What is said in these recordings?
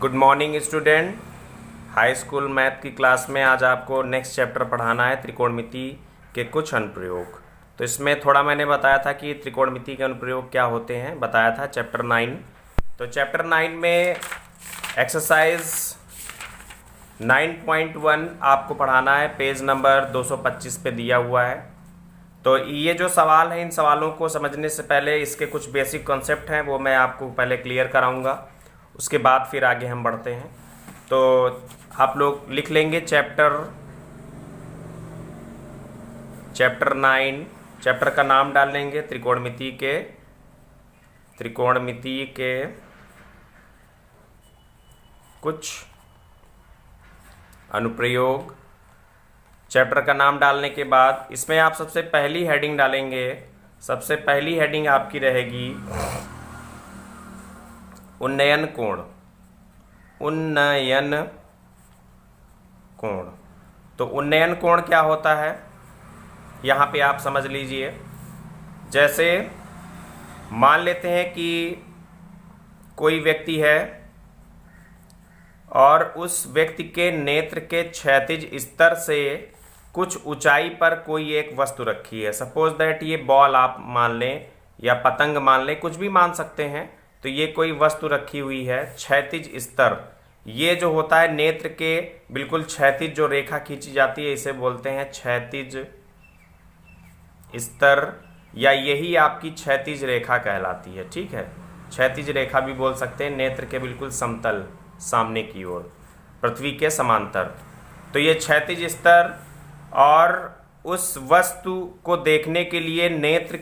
Good morning student. High school math की class में आज आपको नेक्स्ट चैप्टर पढ़ाना है त्रिकोणमिति के कुछ अनुप्रयोग। तो इसमें थोड़ा मैंने बताया था कि त्रिकोणमिति के अनुप्रयोग क्या होते हैं, बताया था चैप्टर 9। तो चैप्टर 9 में एक्सरसाइज 9.1 आपको पढ़ाना है, पेज नंबर 225 पे दिया हुआ है। तो ये जो सवाल है, इन सवालों को समझने से पहले इसके कुछ बेसिक कॉन्सेप्ट हैं वो मैं आपको पहले क्लियर कराऊंगा, उसके बाद फिर आगे हम बढ़ते हैं। तो आप लोग लिख लेंगे चैप्टर 9, चैप्टर का नाम डाल लेंगे त्रिकोणमिति के कुछ अनुप्रयोग। चैप्टर का नाम डालने के बाद इसमें आप सबसे पहली हेडिंग डालेंगे। सबसे पहली हेडिंग आपकी रहेगी उन्नयन कोण। उन्नयन कोण। तो उन्नयन कोण क्या होता है यहाँ पे आप समझ लीजिए। जैसे मान लेते हैं कि कोई व्यक्ति है और उस व्यक्ति के नेत्र के क्षैतिज स्तर से कुछ ऊंचाई पर कोई एक वस्तु रखी है। सपोज दैट ये बॉल आप मान लें या पतंग मान लें, कुछ भी मान सकते हैं। तो ये कोई वस्तु रखी हुई है क्षैतिज स्तर। ये जो होता है नेत्र के बिल्कुल क्षैतिज जो रेखा खींची जाती है, इसे बोलते हैं क्षैतिज स्तर, या यही आपकी क्षैतिज रेखा कहलाती है। ठीक है, क्षैतिज रेखा भी बोल सकते हैं, नेत्र के बिल्कुल समतल सामने की ओर, पृथ्वी के समांतर। तो ये क्षैतिज स्तर, और उस वस्तु को देखने के लिए नेत्र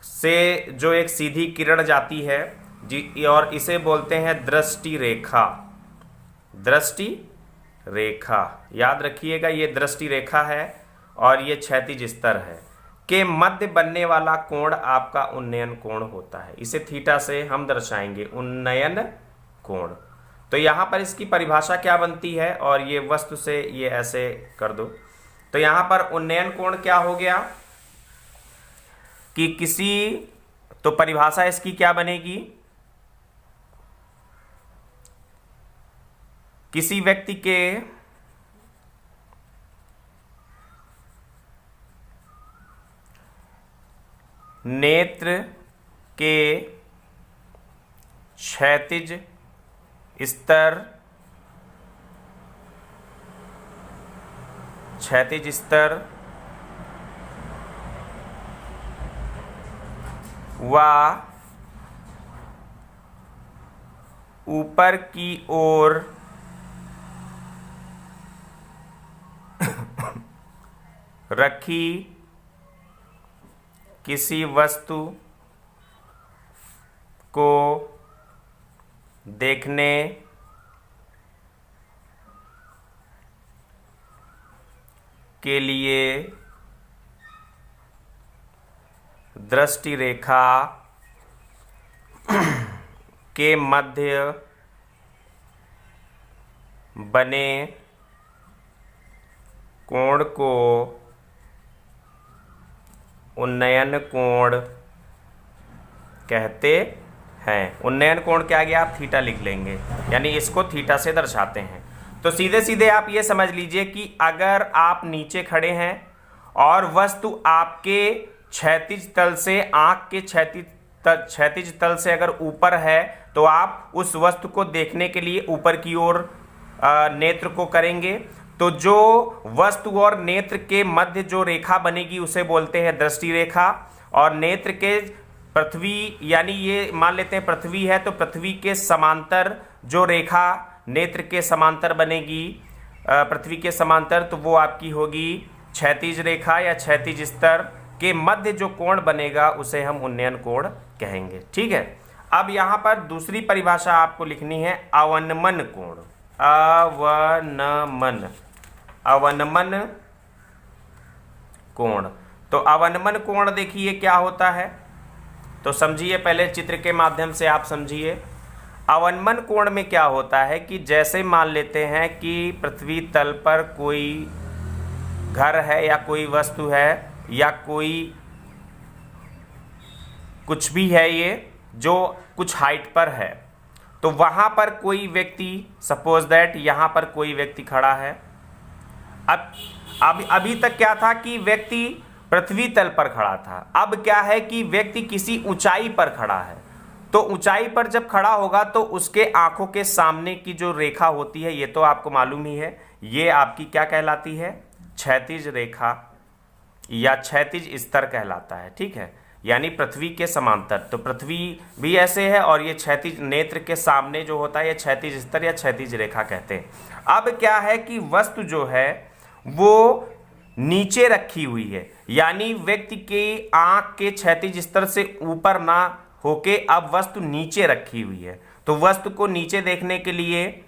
से जो एक सीधी किरण जाती है जी, और इसे बोलते हैं दृष्टि रेखा। दृष्टि रेखा याद रखिएगा, ये दृष्टि रेखा है और ये क्षैतिज स्तर है के मध्य बनने वाला कोण आपका उन्नयन कोण होता है। इसे थीटा से हम दर्शाएंगे, उन्नयन कोण। तो यहाँ पर इसकी परिभाषा क्या बनती है, और ये वस्तु से ये ऐसे कर दो। तो यहाँ पर उन्नयन कोण क्या हो गया कि किसी, तो परिभाषा इसकी क्या बनेगी, किसी व्यक्ति के नेत्र के क्षैतिज स्तर व ऊपर की ओर रखी किसी वस्तु को देखने के लिए दृष्टि रेखा के मध्य बने कोण को उन्नयन कोण कहते हैं। उन्नयन कोण क्या गया, आप थीटा लिख लेंगे, यानी इसको थीटा से दर्शाते हैं। तो सीधे सीधे आप ये समझ लीजिए कि अगर आप नीचे खड़े हैं और वस्तु आपके क्षैतिज तल से, आंख के क्षैतिज तल से अगर ऊपर है, तो आप उस वस्तु को देखने के लिए ऊपर की ओर नेत्र को करेंगे। तो जो वस्तु और नेत्र के मध्य जो रेखा बनेगी उसे बोलते हैं दृष्टि रेखा। और नेत्र के पृथ्वी, यानी ये मान लेते हैं पृथ्वी है, तो पृथ्वी के समांतर जो रेखा नेत्र के समांतर बनेगी, पृथ्वी के समांतर, तो वो आपकी होगी क्षैतिज रेखा या क्षैतिज स्तर के मध्य जो कोण बनेगा उसे हम उन्नयन कोण कहेंगे। ठीक है, अब यहाँ पर दूसरी परिभाषा आपको लिखनी है, अवनमन कोण। अवनमन कोण। तो अवनमन कोण देखिए क्या होता है, तो समझिए, पहले चित्र के माध्यम से आप समझिए। अवनमन कोण में क्या होता है कि जैसे मान लेते हैं कि पृथ्वी तल पर कोई घर है या कोई वस्तु है या कोई कुछ भी है, ये जो कुछ हाइट पर है, तो वहां पर कोई व्यक्ति, सपोज दैट यहां पर कोई व्यक्ति खड़ा है। अब अभी तक क्या था कि व्यक्ति पृथ्वी तल पर खड़ा था, अब क्या है कि व्यक्ति किसी ऊंचाई पर खड़ा है। तो ऊंचाई पर जब खड़ा होगा तो उसके आंखों के सामने की जो रेखा होती है, ये तो आपको मालूम ही है, ये आपकी क्या कहलाती है, क्षैतिज रेखा या क्षैतिज स्तर कहलाता है। ठीक है, यानी पृथ्वी के समांतर। तो पृथ्वी भी ऐसे है और ये क्षैतिज नेत्र के सामने जो होता है ये क्षैतिज स्तर या क्षैतिज रेखा कहते हैं। अब क्या है कि वस्तु जो है वो नीचे रखी हुई है, यानी व्यक्ति के आंख के क्षैतिज स्तर से ऊपर ना होके अब वस्तु नीचे रखी हुई है। तो वस्तु को नीचे देखने के लिए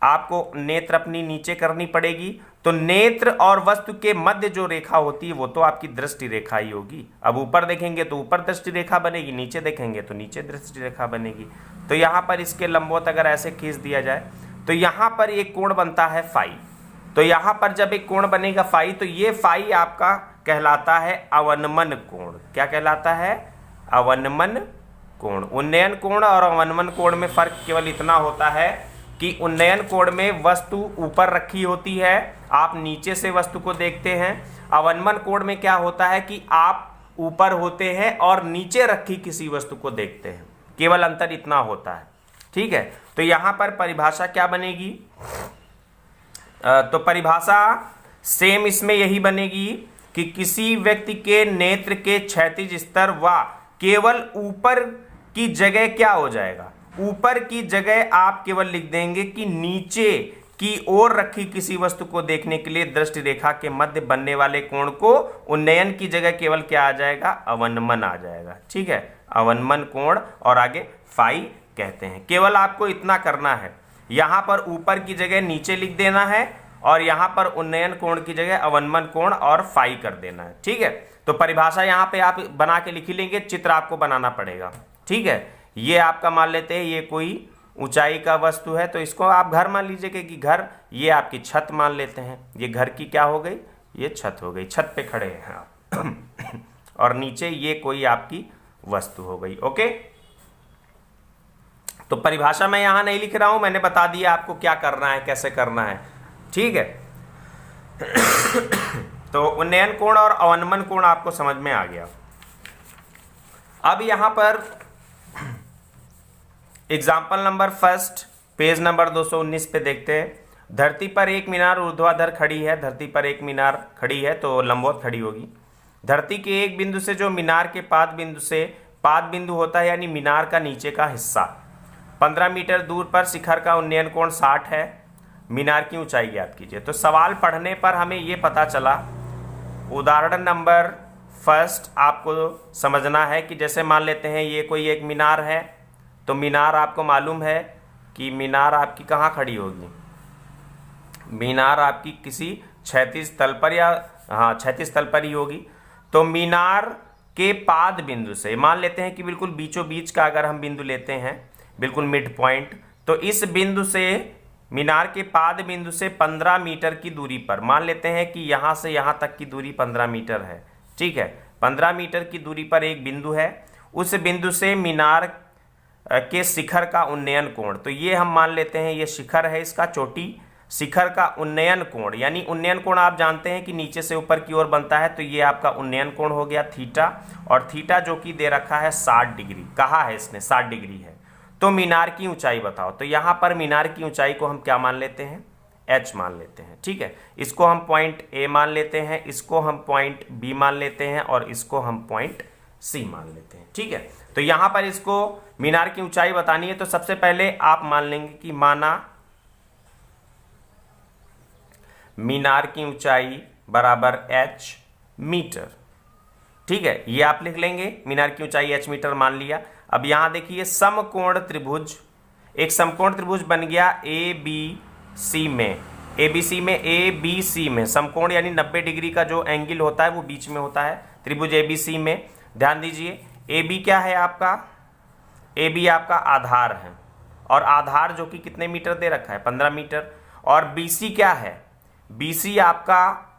आपको नेत्र अपनी नीचे करनी पड़ेगी। तो नेत्र और वस्तु के मध्य जो रेखा होती है वो तो आपकी दृष्टि रेखा ही होगी। अब ऊपर देखेंगे तो ऊपर दृष्टि रेखा बनेगी, नीचे देखेंगे तो नीचे दृष्टि रेखा बनेगी। तो यहाँ पर इसके लंबवत अगर ऐसे खींच दिया जाए तो यहाँ पर एक कोण बनता है फाई। तो यहाँ पर जब एक कोण बनेगा फाई, तो ये फाई आपका कहलाता है अवनमन कोण। क्या कहलाता है, अवनमन कोण। उन्नयन कोण और अवनमन कोण में फर्क केवल इतना होता है कि उन्नयन कोण में वस्तु ऊपर रखी होती है, आप नीचे से वस्तु को देखते हैं। अवनमन कोण में क्या होता है कि आप ऊपर होते हैं और नीचे रखी किसी वस्तु को देखते हैं, केवल अंतर इतना होता है। ठीक है, तो यहां पर परिभाषा क्या बनेगी, तो परिभाषा सेम इसमें यही बनेगी कि किसी व्यक्ति के नेत्र के क्षैतिज स्तर व केवल ऊपर की जगह क्या हो जाएगा, ऊपर की जगह आप केवल लिख देंगे कि नीचे की ओर रखी किसी वस्तु को देखने के लिए दृष्टि रेखा के मध्य बनने वाले कोण को उन्नयन की जगह केवल क्या आ जाएगा, अवनमन आ जाएगा। ठीक है, अवनमन कोण और आगे फाई कहते हैं। केवल आपको इतना करना है, यहां पर ऊपर की जगह नीचे लिख देना है और यहां पर उन्नयन कोण की जगह अवनमन कोण और फाई कर देना है। ठीक है, तो परिभाषा यहां पे आप बना के लिख लेंगे, चित्र आपको बनाना पड़ेगा। ठीक है, ये आपका मान लेते हैं ये कोई ऊंचाई का वस्तु है, तो इसको आप घर मान लीजिए कि घर, ये आपकी छत मान लेते हैं, ये घर की क्या हो गई, ये छत हो गई, छत पे खड़े हैं आप और नीचे ये कोई आपकी वस्तु हो गई। ओके, तो परिभाषा मैं यहां नहीं लिख रहा हूं, मैंने बता दिया आपको क्या करना है, कैसे करना है। ठीक है तो उन्नयन कोण और अवनमन कोण आपको समझ में आ गया। अब यहां पर example number first, page number 219 पे देखते हैं। धरती पर एक मीनार ऊर्ध्वाधर खड़ी है, धरती पर एक मीनार खड़ी है तो लंबवत खड़ी होगी। धरती के एक बिंदु से जो मीनार के पाद बिंदु से पाद बिंदु होता है, यानी मीनार का नीचे का हिस्सा, 15 मीटर दूर पर शिखर का उन्नयन कोण 60 है। मीनार की ऊंचाई ज्ञात कीजिए। तो सवाल पढ़ने पर हमें ये पता चला, उदाहरण नंबर फर्स्ट आपको समझना है कि जैसे मान लेते हैं ये कोई एक मीनार है, तो मीनार आपको मालूम है कि मीनार आपकी कहाँ खड़ी होगी, मीनार आपकी किसी क्षैतिज तल पर या क्षैतिज तल पर ही होगी। तो मीनार के पाद बिंदु से मान लेते हैं कि बिल्कुल बीचों बीच का अगर हम बिंदु लेते हैं, बिल्कुल मिड पॉइंट, तो इस बिंदु से मीनार के पाद बिंदु से 15 मीटर की दूरी पर, मान लेते हैं कि यहाँ से यहाँ तक की दूरी 15 मीटर है। ठीक है, 15 मीटर की दूरी पर एक बिंदु है, उस बिंदु से मीनार के शिखर का उन्नयन कोण, तो ये हम मान लेते हैं ये शिखर है, इसका चोटी, शिखर का उन्नयन कोण, यानी उन्नयन कोण आप जानते हैं कि नीचे से ऊपर की ओर बनता है, तो ये आपका उन्नयन कोण हो गया थीटा, और थीटा जो कि दे रखा है 60 डिग्री, कहा है इसने 60 डिग्री है। तो मीनार की ऊंचाई बताओ, तो यहां पर मीनार की ऊंचाई को हम क्या मान लेते हैं, h मान लेते हैं। ठीक है, इसको हम पॉइंट A मान लेते हैं, इसको हम पॉइंट B मान लेते हैं और इसको हम पॉइंट C मान लेते हैं। ठीक है, तो यहां पर इसको मीनार की ऊंचाई बतानी है, तो सबसे पहले आप मान लेंगे कि माना मीनार की ऊंचाई बराबर h मीटर। ठीक है, ये आप लिख लेंगे, मीनार की ऊंचाई h मीटर मान लिया। अब यहां देखिए समकोण त्रिभुज, एक समकोण त्रिभुज बन गया ABC में, ABC में ABC में समकोण यानी 90 डिग्री का जो एंगल होता है वो बीच में होता है त्रिभुज ABC में। ध्यान दीजिए AB क्या है आपका, AB आपका आधार है, और आधार जो कि कितने मीटर दे रखा है 15 मीटर, और BC क्या है, BC आपका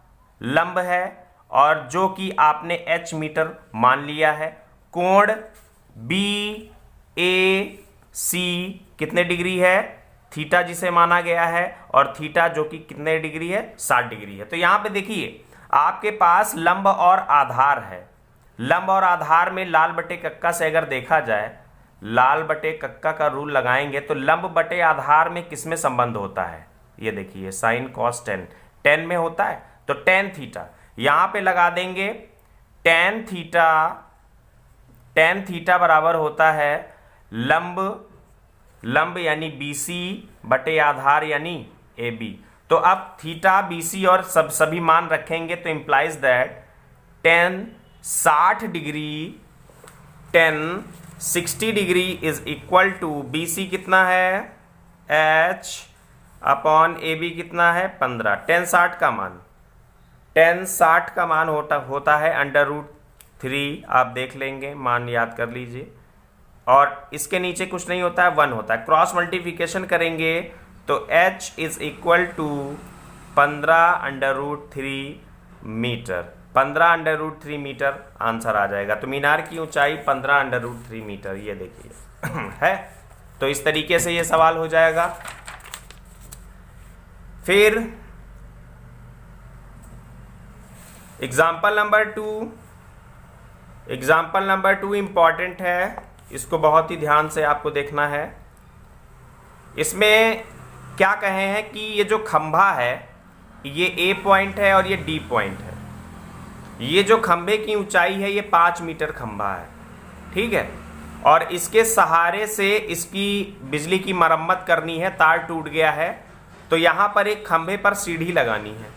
लंब है और जो कि आपने h मीटर मान लिया है। कोण BAC सी कितने डिग्री है, थीटा जिसे माना गया है, और थीटा जो कि कितने डिग्री है, 60 डिग्री है। तो यहाँ पे देखिए आपके पास लंब और आधार है। लंब और आधार में लाल बटे कक्का से अगर देखा जाए, लाल बटे कक्का का रूल लगाएंगे तो लंब बटे आधार में किसमें संबंध होता है, ये देखिए साइन कॉस टेन, टेन में होता है। तो टेन थीटा यहां पे लगा देंगे, टेन थीटा बराबर होता है लंब यानी BC बटे आधार यानी AB। तो अब थीटा BC और सभी मान रखेंगे तो implies that tan 60 degree is equal to BC कितना है, H अपॉन AB कितना है 15। टेन 60 का मान होता है √3। आप देख लेंगे, मान याद कर लीजिए। और इसके नीचे कुछ नहीं होता है, 1 होता है। क्रॉस मल्टीप्लिकेशन करेंगे तो H इज इक्वल टू 15√3 मीटर। 15√3 मीटर आंसर आ जाएगा। तो मीनार की ऊंचाई 15√3 मीटर, ये देखिए है। तो इस तरीके से ये सवाल हो जाएगा। फिर एग्जाम्पल नंबर 2 इंपॉर्टेंट है, इसको बहुत ही ध्यान से आपको देखना है। इसमें क्या कहे हैं कि ये जो खंभा है ये A पॉइंट है और ये D पॉइंट है। ये जो खंभे की ऊंचाई है ये 5 मीटर खंभा है, ठीक है। और इसके सहारे से इसकी बिजली की मरम्मत करनी है, तार टूट गया है। तो यहाँ पर एक खंभे पर सीढ़ी लगानी है।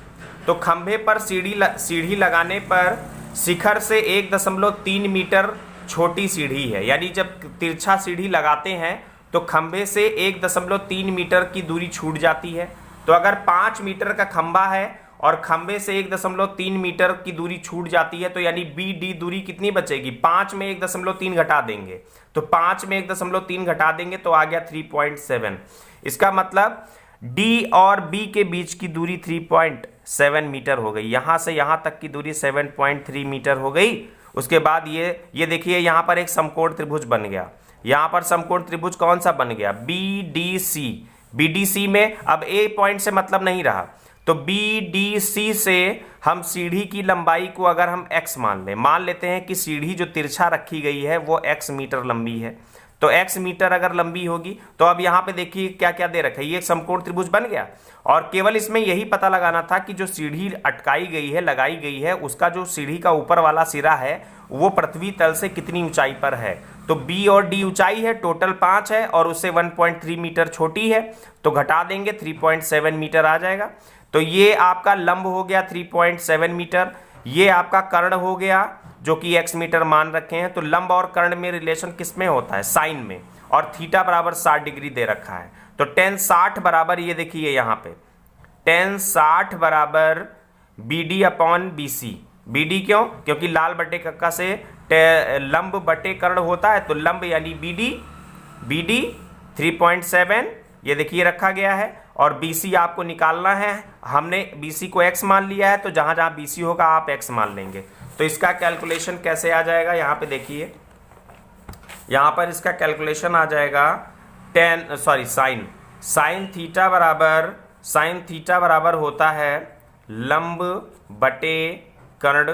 तो खंभे पर सीढ़ी लगाने पर शिखर से 1.3 मीटर छोटी सीढ़ी है, यानी जब तिरछा सीढ़ी लगाते हैं तो खंभे से 1.3 मीटर की दूरी छूट जाती है। तो अगर 5 मीटर का खंभा है और खंभे से 1.3 मीटर की दूरी छूट जाती है, तो यानी BD दूरी कितनी बचेगी, 5 में 1.3 घटा देंगे। तो 5 में 1.3 घटा देंगे तो आ गया 3.7। इसका मतलब D और B के बीच की दूरी 3.7 मीटर हो गई। यहां से यहां तक की दूरी 7.3 मीटर हो गई। उसके बाद ये देखिए यहां पर एक समकोण त्रिभुज बन गया। यहां पर समकोण त्रिभुज कौन सा बन गया, BDC में अब A पॉइंट से मतलब नहीं रहा। तो BDC से हम सीढ़ी की लंबाई को अगर हम x मान लेते हैं कि सीढ़ी जो तिरछा रखी गई है वो x मीटर लंबी है। तो x मीटर अगर लंबी होगी तो अब यहाँ पे देखिए क्या क्या दे रखा है, ये एक समकोण त्रिभुज बन गया। और केवल इसमें यही पता लगाना था कि जो सीढ़ी अटकाई गई है, लगाई गई है, उसका जो सीढ़ी का ऊपर वाला सिरा है वो पृथ्वी तल से कितनी ऊंचाई पर है। तो B और D ऊंचाई है, टोटल 5 है और उससे 1.3 मीटर छोटी है। तो घटा देंगे 3.7 मीटर आ जाएगा। तो ये आपका लंब हो गया 3.7 मीटर। ये आपका कर्ण हो गया जो कि x मीटर मान रखे हैं। तो लंब और कर्ण में रिलेशन किस में होता है, साइन में। और थीटा बराबर 60 डिग्री दे रखा है। तो tan 60 बराबर, ये देखिए यहाँ पे tan 60 बराबर BD अपॉन BC। BD क्यों, क्योंकि लाल बटे कक्का से लंब बटे कर्ण होता है। तो लंब यानी BD 3.7 ये देखिए रखा गया है। और BC आपको निकालना है। हमने BC को x मान लिया है, तो जहां जहां BC होगा आप x मान लेंगे। तो इसका कैलकुलेशन कैसे आ जाएगा, यहाँ पे देखिए, यहाँ पर इसका कैलकुलेशन आ जाएगा साइन थीटा बराबर होता है लंब बटे कर्ण।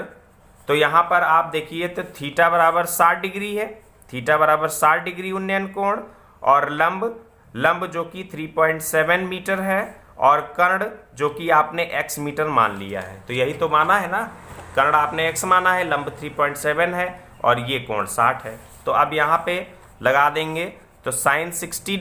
तो यहाँ पर आप देखिए तो थीटा बराबर 60 डिग्री है, थीटा बराबर 60 डिग्री उन्नयन कोण। और लंब जो कि 3.7 मीटर है और कर्ण जो कि आपने x मीटर मान लिया है। तो यही तो माना है ना, कर्ण आपने x माना है, लंब 3.7 है और ये कोण 60 है। तो अब यहाँ पे लगा देंगे तो साइन 60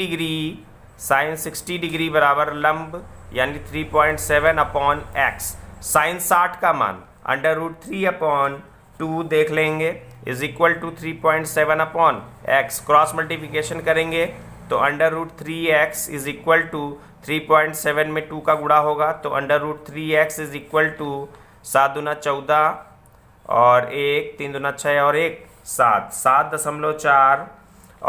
डिग्री बराबर लंब यानी 3.7 अपॉन x। साइन 60 का मान √3/2 देख लेंगे is equal to 3.7 upon x। Cross multiplication करेंगे तो √3x इज इक्वल टू 3.7 में 2 का गुणा होगा। तो √3x इज इक्वल टू 7 दूना 14 और 1 3 दूना 6 और 1 7.4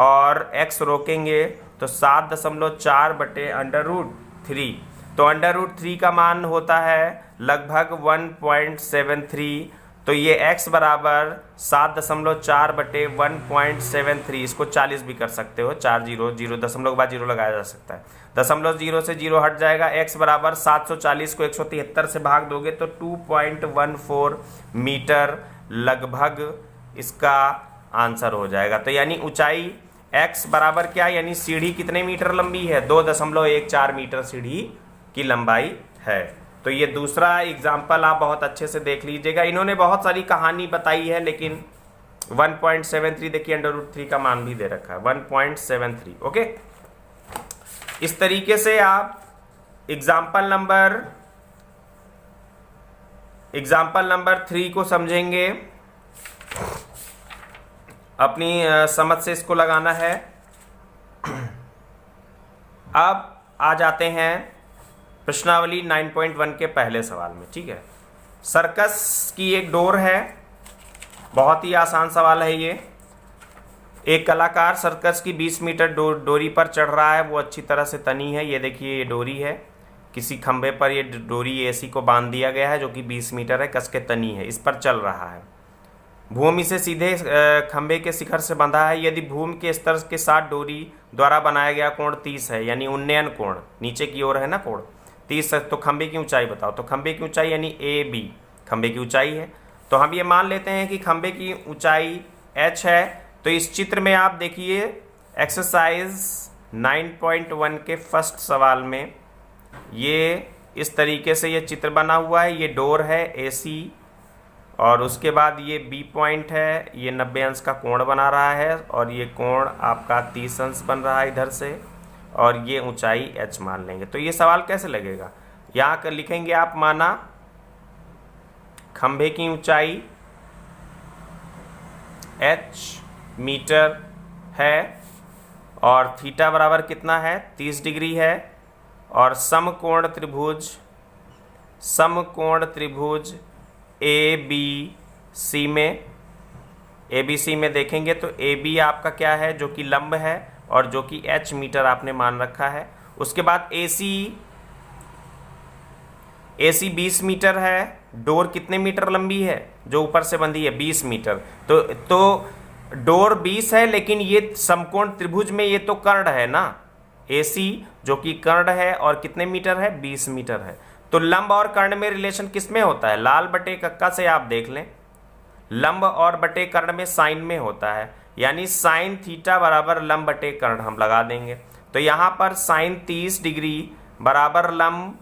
और x रोकेंगे तो 7.4 बटे √3। तो √3 का मान होता है लगभग 1.73। तो ये x बराबर 7.4 बटे 1.73, इसको 40 भी कर सकते हो, 4 जीरो जीरो दशमलव के बाद जीरो लगाया जा सकता है, दशमलव जीरो से जीरो हट जाएगा। x बराबर 740 को 173 से भाग दोगे तो 2.14 मीटर लगभग इसका आंसर हो जाएगा। तो यानी ऊंचाई x बराबर क्या, यानी सीढ़ी कितने मीटर लंबी है, 2.14 मीटर सीढ़ी की लंबाई है। तो ये दूसरा एग्जाम्पल आप बहुत अच्छे से देख लीजिएगा। इन्होंने बहुत सारी कहानी बताई है, लेकिन 1.73 देखिए, √3 का मान भी दे रखा है 1.73। ओके, इस तरीके से आप एग्जाम्पल नंबर 3 को समझेंगे, अपनी समझ से इसको लगाना है। अब आ जाते हैं प्रश्नावली 9.1 के पहले सवाल में। ठीक है, सर्कस की एक डोर है, बहुत ही आसान सवाल है ये। एक कलाकार सर्कस की 20 मीटर डोरी पर चढ़ रहा है, वो अच्छी तरह से तनी है। ये देखिए, ये डोरी है, किसी खंभे पर ये डोरी एसी को बांध दिया गया है, जो कि 20 मीटर है, कस के तनी है, इस पर चल रहा है। भूमि से सीधे खंभे के शिखर से बंधा है। यदि भूमि के स्तर के साथ डोरी द्वारा बनाया गया कोण 30 है, यानी उन्नयन कोण नीचे की ओर है ना कोण 30 है, तो खंभे की ऊंचाई बताओ। तो खंभे की ऊंचाई यानी AB खंभे की ऊंचाई है। तो हम ये मान लेते हैं कि खंभे की ऊंचाई h है। तो इस चित्र में आप देखिए, एक्सरसाइज 9.1 के फर्स्ट सवाल में ये इस तरीके से ये चित्र बना हुआ है। ये डोर है AC, और उसके बाद ये B पॉइंट है, ये 90 अंश का कोण बना रहा है, और ये कोण आपका 30 अंश बन रहा है इधर से, और ये ऊंचाई h मान लेंगे। तो ये सवाल कैसे लगेगा, यहाँ कर लिखेंगे आप, माना खंभे की ऊंचाई h मीटर है और थीटा बराबर कितना है, 30 डिग्री है, और समकोण त्रिभुज ABC में देखेंगे तो AB आपका क्या है, जो कि लंब है, और जो कि h मीटर आपने मान रखा है। उसके बाद AC 20 मीटर है। डोर कितने मीटर लंबी है, जो ऊपर से बंधी है, 20 मीटर। तो डोर 20 है, लेकिन ये समकोण त्रिभुज में ये तो कर्ण है ना, AC जो कि कर्ण है, और कितने मीटर है, 20 मीटर है। तो लंब और कर्ण में रिलेशन किस में होता है, लाल बटे कक्का से आप देख लें, लंब और बटे कर्ण में साइन में होता है, यानी साइन थीटा बराबर लंब बटे कर्ण हम लगा देंगे। तो यहाँ पर साइन 30 डिग्री बराबर लंब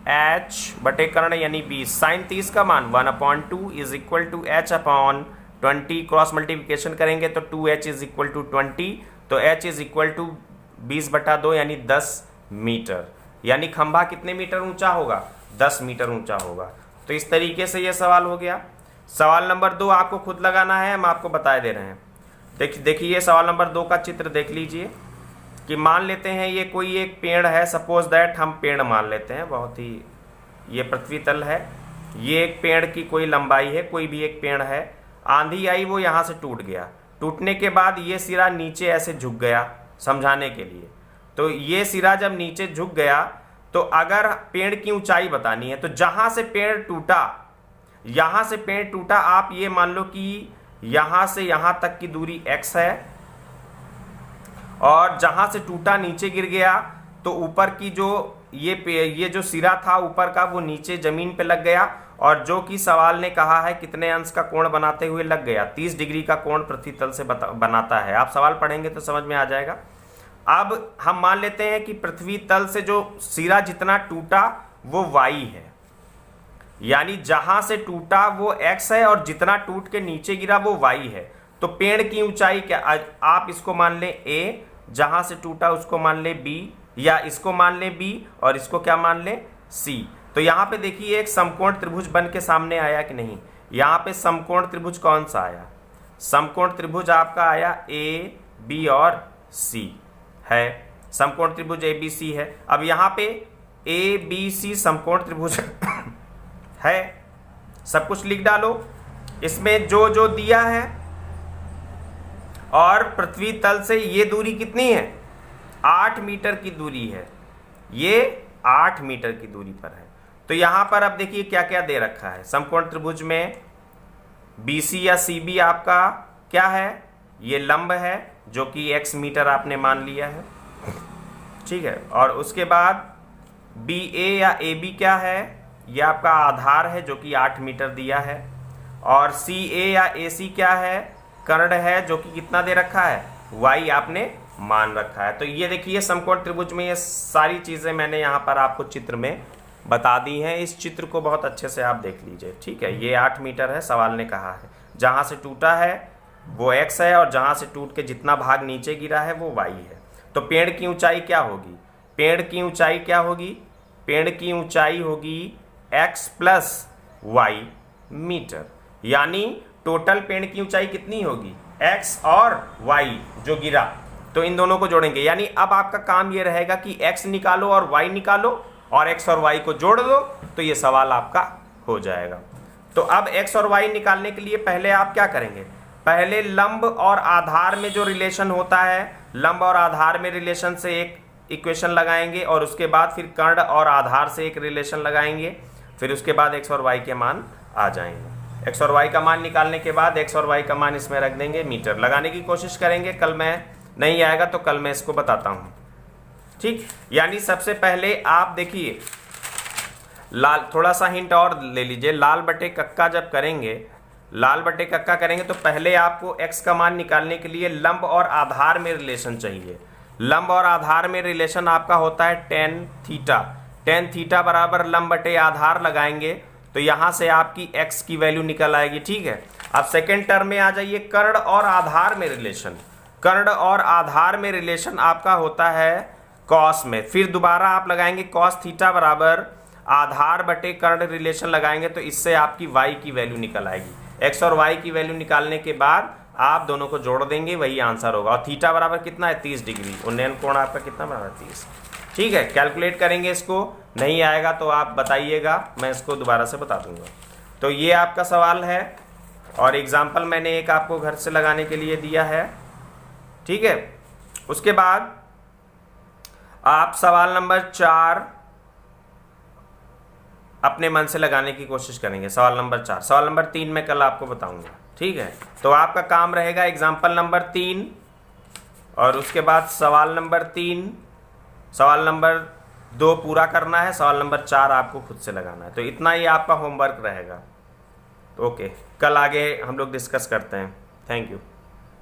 h बटे कर्ण यानी 20। साइन 30 का मान 1/2 is equal to h/20, cross multiplication करेंगे तो 2h इज इक्वल टू 20, तो h इज इक्वल टू 20/2 यानी 10 मीटर। यानी खंभा कितने मीटर ऊंचा होगा, 10 मीटर ऊंचा होगा। तो इस तरीके से यह सवाल हो गया। सवाल नंबर 2 आपको खुद लगाना है, हम आपको बता दे रहे हैं। देखिए सवाल नंबर 2 का चित्र देख लीजिए कि मान लेते हैं ये कोई एक पेड़ है, सपोज दैट हम पेड़ मान लेते हैं, बहुत ही ये पृथ्वी तल है, ये एक पेड़ की कोई लंबाई है, कोई भी एक पेड़ है, आंधी आई वो यहाँ से टूट गया, टूटने के बाद ये सिरा नीचे ऐसे झुक गया, समझाने के लिए। तो ये सिरा जब नीचे झुक गया, तो अगर पेड़ की ऊंचाई बतानी है तो जहां से पेड़ टूटा, यहां से पेड़ टूटा, आप ये मान लो कि यहां से यहां तक की दूरी x है, और जहां से टूटा नीचे गिर गया, तो ऊपर की जो ये जो सिरा था ऊपर का, वो नीचे जमीन पे लग गया, और जो कि सवाल ने कहा है कितने अंश का कोण बनाते हुए लग गया, 30 डिग्री का कोण पृथ्वी तल से बनाता है। आप सवाल पढ़ेंगे तो समझ में आ जाएगा। अब हम मान लेते हैं कि पृथ्वी तल से जो सिरा जितना टूटा वो y है, यानी जहां से टूटा वो x है, और जितना टूट के नीचे गिरा वो y है। तो पेड़ की ऊंचाई क्या, आप इसको मान लें a, जहां से टूटा उसको मान लें b, या इसको मान लें b और इसको क्या मान लें c। तो यहाँ पे देखिए एक समकोण त्रिभुज बन के सामने आया कि नहीं, यहाँ पे समकोण त्रिभुज कौन सा आया, समकोण त्रिभुज आपका आया a, b और c है, समकोण त्रिभुज ABC है। अब यहाँ पे ABC समकोण त्रिभुज है, सब कुछ लिख डालो इसमें जो जो दिया है, और पृथ्वी तल से ये दूरी कितनी है, 8 मीटर की दूरी है, ये 8 मीटर की दूरी पर है। तो यहाँ पर अब देखिए क्या क्या दे रखा है, समकोण त्रिभुज में BC या CB आपका क्या है, ये लंब है जो कि x मीटर आपने मान लिया है, ठीक है। और उसके बाद BA या AB क्या है, ये आपका आधार है जो कि 8 मीटर दिया है। और CA या AC क्या है, कर्ण है जो कि कितना दे रखा है, y आपने मान रखा है। तो ये देखिए समकोण त्रिभुज में ये सारी चीज़ें मैंने यहाँ पर आपको चित्र में बता दी हैं। इस चित्र को बहुत अच्छे से आप देख लीजिए, ठीक है। ये 8 मीटर है, सवाल ने कहा है जहाँ से टूटा है वो x है और जहाँ से टूट के जितना भाग नीचे गिरा है वो y है। तो पेड़ की ऊंचाई क्या होगी, पेड़ की ऊंचाई क्या होगी, पेड़ की ऊंचाई होगी x प्लस y मीटर, यानी टोटल पेड़ की ऊंचाई कितनी होगी, x और y जो गिरा, तो इन दोनों को जोड़ेंगे। यानी अब आपका काम ये रहेगा कि x निकालो और y निकालो और x और y को जोड़ दो, तो ये सवाल आपका हो जाएगा। तो अब x और y निकालने के लिए पहले आप क्या करेंगे, पहले लंब और आधार में जो रिलेशन होता है, लंब और आधार में रिलेशन से एक इक्वेशन लगाएंगे और उसके बाद फिर कर्ण और आधार से एक रिलेशन लगाएंगे, फिर उसके बाद x और y के मान आ जाएंगे। x और y का मान निकालने के बाद x और y का मान इसमें रख देंगे, मीटर लगाने की कोशिश करेंगे। कल मैं नहीं आएगा तो कल मैं इसको बताता हूँ, ठीक। यानी सबसे पहले आप देखिए, लाल थोड़ा सा हिंट और ले लीजिए, लाल बटे कक्का जब करेंगे, लाल बटे कक्का करेंगे तो पहले आपको x का मान निकालने के लिए लंब और आधार में रिलेशन चाहिए। लंब और आधार में रिलेशन आपका होता है टेन थीटा, टेन थीटा बराबर लंब बटे आधार लगाएंगे तो यहाँ से आपकी x की वैल्यू निकल आएगी, ठीक है। अब सेकेंड टर्म में आ जाइए, कर्ण और आधार में रिलेशन, कर्ण और आधार में रिलेशन आपका होता है कॉस में, फिर दोबारा आप लगाएंगे कॉस थीटा बराबर आधार बटे कर्ण रिलेशन लगाएंगे तो इससे आपकी y की वैल्यू निकल आएगी। x और y की वैल्यू निकालने के बाद आप दोनों को जोड़ देंगे, वही आंसर होगा। और थीटा बराबर कितना है, 30 डिग्री, उन्नयन कोण आपका कितना बराबर 30, ठीक है। कैलकुलेट करेंगे, इसको नहीं आएगा तो आप बताइएगा, मैं इसको दोबारा से बता दूंगा। तो ये आपका सवाल है और एग्जाम्पल मैंने एक आपको घर से लगाने के लिए दिया है, ठीक है। उसके बाद आप सवाल नंबर 4 अपने मन से लगाने की कोशिश करेंगे, सवाल नंबर 4। सवाल नंबर 3 मैं कल आपको बताऊंगा, ठीक है। तो आपका काम रहेगा एग्जाम्पल नंबर 3 और उसके बाद सवाल नंबर 3, सवाल नंबर 2 पूरा करना है, सवाल नंबर 4 आपको खुद से लगाना है। तो इतना ही आपका होमवर्क रहेगा। ओके, कल आगे हम लोग डिस्कस करते हैं। Thank you.